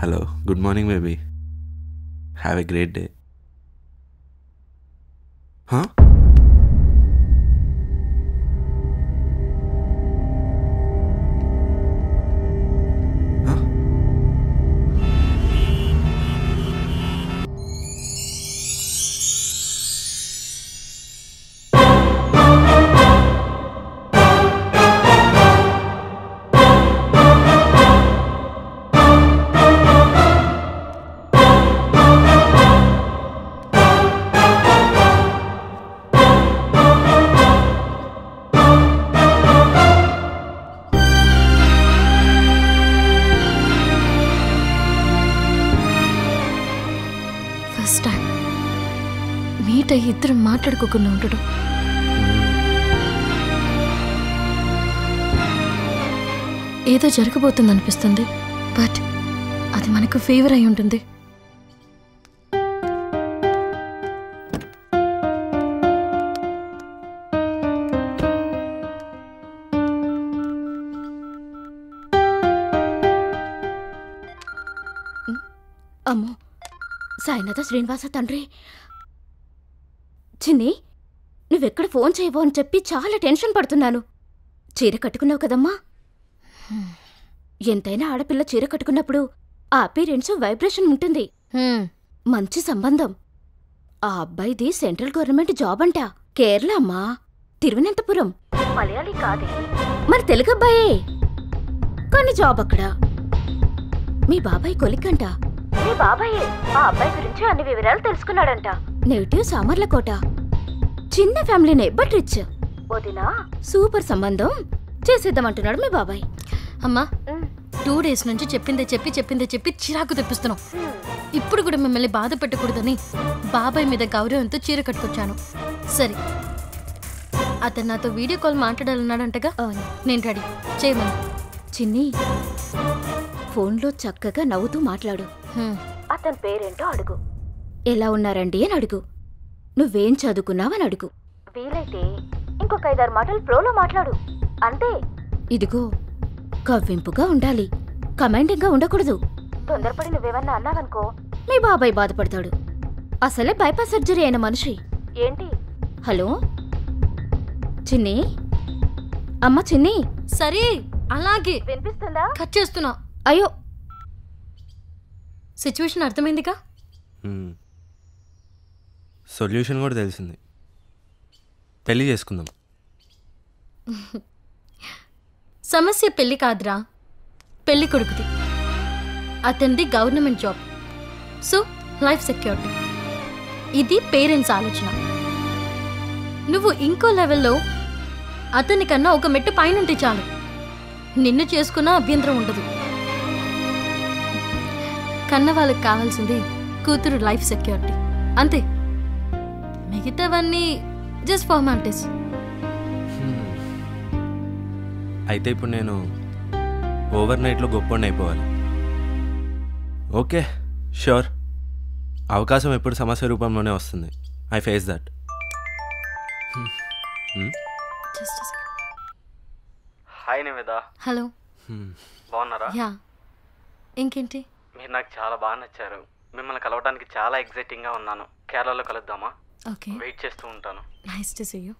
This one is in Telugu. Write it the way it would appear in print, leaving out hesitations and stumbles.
Hello, good morning, baby. Have a great day. Huh? Huh? First time meet అయ్యి ఇద్దరం మాట్లాడుకోకుండా ఉండడం. ఏదో జరగబోతుంది అనిపిస్తుంది, బట్ అది మనకు ఫేవర్ అయి ఉంటుంది. అమ్మో, సాయినాథ శ్రీనివాస తండ్రి. చిన్ని, నువ్వెక్కడ ఫోన్ చేయవో అని చెప్పి చాలా టెన్షన్ పడుతున్నాను. చీర కట్టుకున్నావు కదమ్మా. ఎంతైనా ఆడపిల్ల చీర కట్టుకున్నప్పుడు ఆ అపీరెన్స్ వైబ్రేషన్ ఉంటుంది. మంచి సంబంధం. ఆ అబ్బాయిది సెంట్రల్ గవర్నమెంట్ జాబ్ అంట. కేరళ అమ్మా, తిరువనంతపురం. మలయాళీ కాదే, మరి తెలుగు అబ్బాయే, కానీ జాబ్ అక్కడ. మీ బాబాయ్ కొలిక్కంట. మీ బాబాయే ఆ అబ్బాయి గురించి అన్ని వివరాలు తెలుసుకున్నాడంట. నెగిటివ్ సామర్లకోట. చిన్న ఫ్యామిలీనే, బట్ రిచ్. వదినా సూపర్ సంబంధం చేసేద్దామంటున్నాడు మీ బాబాయ్. అమ్మా, 2 days నుంచి చెప్పిందే చెప్పి చిరాకు తెప్పిస్తున్నాం. ఇప్పుడు కూడా మిమ్మల్ని బాధ పెట్టకూడదని బాబాయ్ మీద గౌరవంతో చీర కట్టుకొచ్చాను. సరే, అతను నాతో వీడియో కాల్ మాట్లాడాలన్నాడంటగా. నేను రెడీ చేయమను. చిన్ని, ఫోన్లో చక్కగా నవ్వుతూ మాట్లాడు. అతని పేరేంటో అడుగు. ఎలా ఉన్నారండి అని అడుగు. నువ్వేం చదువుకున్నావని అడుగు. వీలైతే ఇంకొక 5-6 మాటలు ఫ్లోలో మాట్లాడు, అంతే. ఇదిగో, కవ్వింపుగా ఉండాలి, కమాండింగ్గా ఉండకూడదు. తొందరపడి నువ్వేమన్నా అన్నావనుకో మీ బాబాయ్ బాధపడతాడు. అసలే బైపాస్ సర్జరీ అయిన మనిషి. ఏంటి? హలో చిన్ని, అమ్మ చిన్ని. సరే, అలాగే వినిపిస్తుందా? కట్ చేస్తున్నా. అయ్యో, సిచ్యువేషన్ అర్థమైందిగా. సొల్యూషన్ కూడా తెలిసింది. పెళ్లి చేసుకుందాం. సమస్య పెళ్లి కాదురా, పెళ్లి కొడుకుది. అతనిది government job, so life security. ఇది పేరెంట్స్ ఆలోచన. నువ్వు ఇంకో లెవెల్లో అతని కన్నా ఒక మెట్టు పైనుంటే చాలు. నిన్ను చేసుకున్నా అభ్యంతరం ఉండదు. కన్న వాళ్ళకి కావాల్సింది కూతురు లైఫ్ సెక్యూరిటీ, అంతే. మిగతావన్నీ జస్ట్ ఫార్మాలిటీస్. అయితే ఇప్పుడు నేను ఓవర్ నైట్లో గొప్పవాడిని అయిపోవాలి. Okay, sure. అవకాశం ఎప్పుడు సమస్య రూపంలోనే వస్తుంది. I face that. Hi Niveda. Hello, బాగున్నారా? యా. ఇంకేంటి? మీరు నాకు చాలా బాగా నచ్చారు. మిమ్మల్ని కలవడానికి చాలా ఎగ్జైటింగ్గా ఉన్నాను. కేరళలో కలుద్దామా? ఓకే, వెయిట్ చేస్తూ ఉంటాను. Nice to see you.